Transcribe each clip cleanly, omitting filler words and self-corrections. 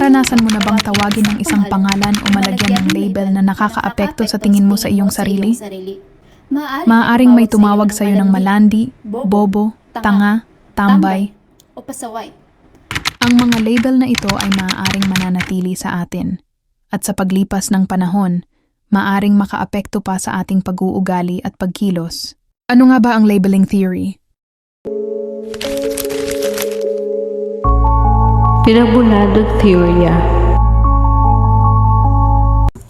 Naranasan mo na bang tawagin ng isang pangalan o malagyan ng label na nakakaapekto sa tingin mo sa iyong sarili? Maaaring may tumawag sa iyo ng malandi, bobo, tanga, tambay. o pasaway. Ang mga label na ito ay maaaring mananatili sa atin. At sa paglipas ng panahon, maaaring makaapekto pa sa ating pag-uugali at pagkilos. Ano nga ba ang labeling theory? Pinagmulan ng teorya.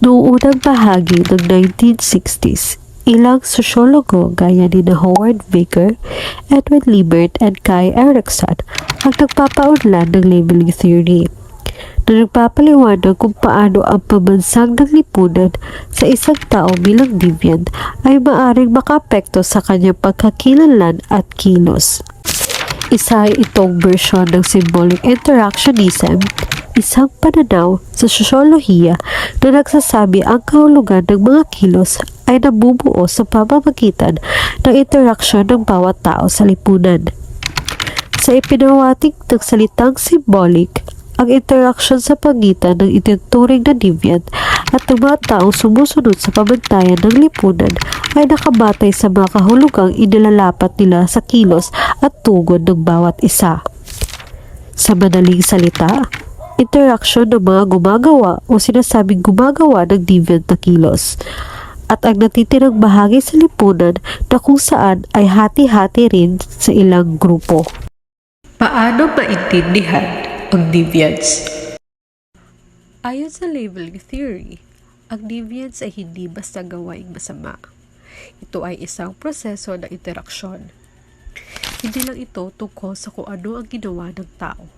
Noong unang bahagi ng 1960s, ilang sosyologo gaya ni Howard Baker, Edwin Liebert, and Kai Erikson ang nagpapaunlad ng labeling theory na nagpapaliwanag kung paano ang pamansag ng lipunan sa isang tao bilang deviant ay maaaring makaapekto sa kanyang pagkakilanlan at kilos. Isa itong bersyon ng symbolic interactionism, isang pananaw sa sosyolohiya na nagsasabi ang kahulugan ng mga kilos ay nabubuo sa pamamagitan ng interaksyon ng bawat tao sa lipunan. Sa ipinawating ng salitang symbolic, ang interaksyon sa pagitan ng itinuturing na deviant at ng mga taong sumusunod sa pamantayan ng lipunan ay nakabatay sa mga kahulugang inilalapat nila sa kilos at tugon ng bawat isa. Sa madaling salita, interaksyon ng mga gumagawa o sinasabing gumagawa ng deviant na kilos at ang natitirang bahagi sa lipunan na kung saan ay hati-hati rin sa ilang grupo. Paano maintindihan ang deviance? Ayon sa labeling theory, ang deviance ay hindi basta gawaing masama. Ito ay isang proseso ng interaksyon. Hindi lang ito tungkol sa kung ano ang ginawa ng tao,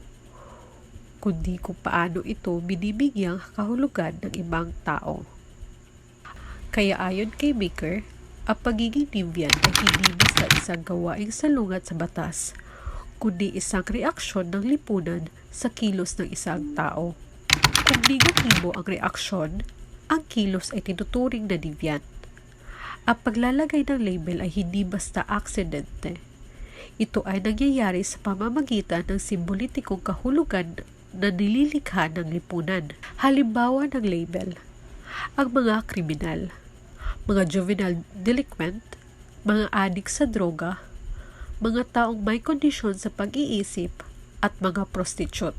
kundi kung paano ito binibigyang kahulugan ng ibang tao. Kaya ayon kay Baker, ang pagiging deviant ay hindi basta isang gawaing salungat sa batas, kundi isang reaksyon ng lipunan sa kilos ng isang tao. Kung negatibo ang reaksyon, ang kilos ay tinuturing na deviant. Ang paglalagay ng label ay hindi basta aksidente. Ito ay nangyayari sa pamamagitan ng simbolitikong kahulugan na nililikha ng lipunan. Halimbawa ng label, ang mga kriminal, mga juvenile delinquent, mga adik sa droga, mga taong may kondisyon sa pag-iisip, at mga prostitute.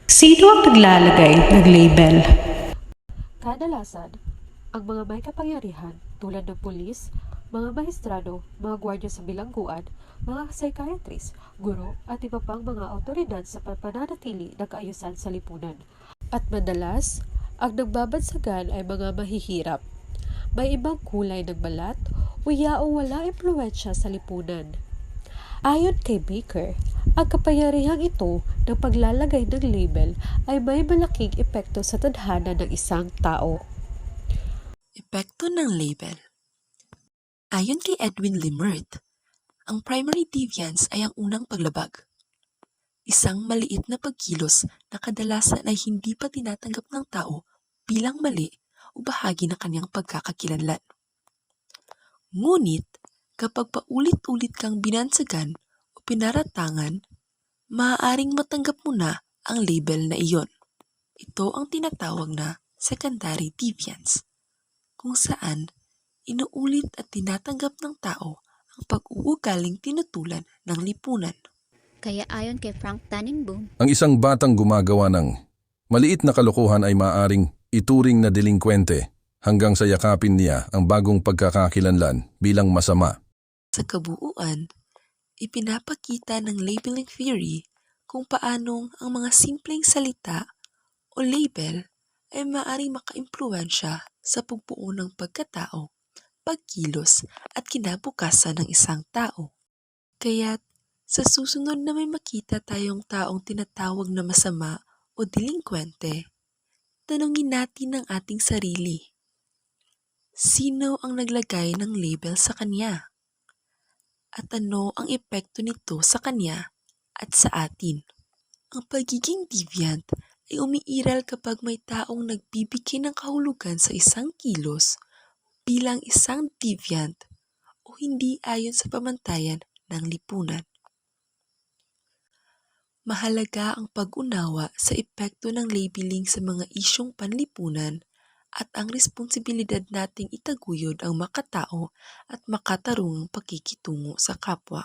Sino ang naglalagay ng label? Kadalasan, ang mga may kapangyarihan tulad ng pulis, mga mahistrado, mga gwardya sa bilangguan, mga psychiatrist, guro at iba pang mga autoridad sa pananatili ng kaayusan sa lipunan. At madalas, ang nagbabansagan ay mga mahihirap, may ibang kulay ng balat o walang impluwensya sa lipunan. Ayon kay Baker, ang kapangyarihang ito ng paglalagay ng label ay may malaking epekto sa tadhana ng isang tao. Epekto ng label. Ayon kay Edwin Liebert, ang primary deviance ay ang unang paglabag. Isang maliit na pagkilos na kadalasan ay hindi pa tinatanggap ng tao bilang mali o bahagi ng kanyang pagkakakilanlan. Ngunit, kapag paulit-ulit kang binansagan o pinaratangan, maaaring matanggap mo na ang label na iyon. Ito ang tinatawag na secondary deviance, kung saan inuulit at tinatanggap ng tao ang pag-uugaling tinutulan ng lipunan. Kaya ayon kay Frank Tannenbaum, Ang isang batang gumagawa ng maliit na kalokohan ay maaaring ituring na delinkwente hanggang sa yakapin niya ang bagong pagkakakilanlan bilang masama. Sa kabuuan, ipinapakita ng labeling theory kung paanong ang mga simpleng salita o label ay maaaring makaimpluwensya sa pagbuo ng pagkatao, pagkilos at kinabukasan ng isang tao. Kaya't sa susunod na may makita tayong taong tinatawag na masama o delinkwente, tanungin natin ang ating sarili. Sino ang naglagay ng label sa kanya? At ano ang epekto nito sa kanya at sa atin? Ang pagiging deviant ay umiiral kapag may taong nagbibigay ng kahulugan sa isang kilos bilang isang deviant o hindi ayon sa pamantayan ng lipunan. Mahalaga ang pag-unawa sa epekto ng labeling sa mga isyong panlipunan at ang responsibilidad nating itaguyod ang makatao at makatarungang pakikitungo sa kapwa.